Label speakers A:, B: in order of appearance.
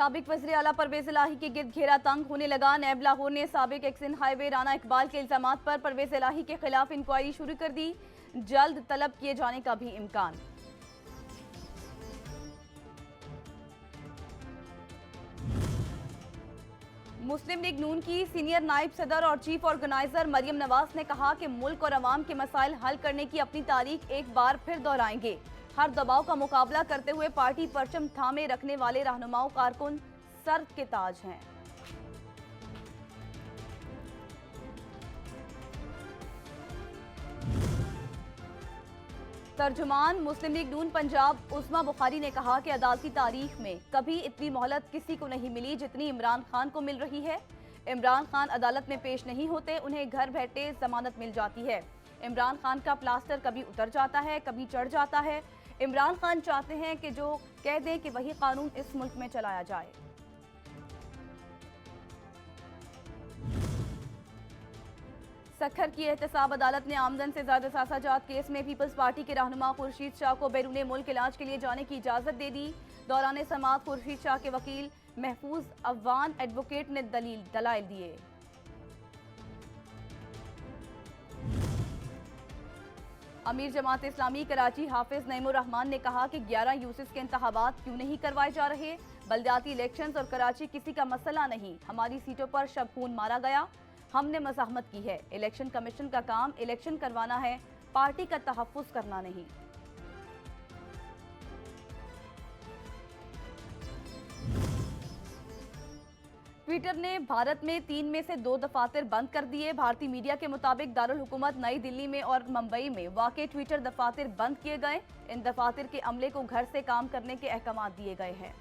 A: साबिक वज़ीर आला परवेज इलाही के गिर्द घेरा तंग होने लगा। नैब लाहौर ने साबिक एक्सिन हाईवे राना इकबाल के इल्जामात पर परवेज इलाही के खिलाफ इंक्वायरी शुरू कर दी। जल्द तलब किए जाने का भी इम्कान। मुस्लिम लीग नून की सीनियर नायब सदर और चीफ ऑर्गेनाइजर मरियम नवाज ने कहा कि मुल्क और अवाम के मसाइल हल करने की अपनी तारीख एक बार फिर दोहराएंगे। हर दबाव का मुकाबला करते हुए पार्टी परचम थामे रखने वाले रहनुमाओं कारकुन सर के ताज हैं। तर्जुमान मुस्लिम लीग नून पंजाब उस्मा बुखारी ने कहा कि अदालती तारीख में कभी इतनी मोहलत किसी को नहीं मिली जितनी इमरान खान को मिल रही है। इमरान खान अदालत में पेश नहीं होते, उन्हें घर बैठे जमानत मिल जाती है। इमरान खान का प्लास्टर कभी उतर जाता है, कभी चढ़ जाता है। इमरान खान चाहते हैं कि जो कह दें कि वही कानून इस मुल्क में चलाया जाए। सखर की एहतसाब अदालत ने आमदन से ज्यादा सासाजात केस में पीपल्स पार्टी के रहनुमा खुर्शीद शाह को बैरूने मुल्क इलाज के लिए जाने की इजाजत दे दी। दौरान समाअत खुर्शीद शाह के वकील महफूज अफवान एडवोकेट ने दलाइल दिए। अमीर जमात इस्लामी कराची हाफिज नईमुर रहमान ने कहा कि 11 यूसिस के इंतखाबात क्यों नहीं करवाए जा रहे। बल्दियाती इलेक्शंस और कराची किसी का मसला नहीं, हमारी सीटों पर शब खून मारा गया, हमने मज़ाहमत की है। इलेक्शन कमीशन का काम इलेक्शन करवाना है, पार्टी का तहफ़्फ़ुज़ करना नहीं। ट्विटर ने भारत में 3 में से 2 दफातर बंद कर दिए। भारतीय मीडिया के मुताबिक दारुल हुकूमत नई दिल्ली में और मुंबई में वाक़ई ट्विटर दफातर बंद किए गए। इन दफातर के अमले को घर से काम करने के अहकाम दिए गए हैं।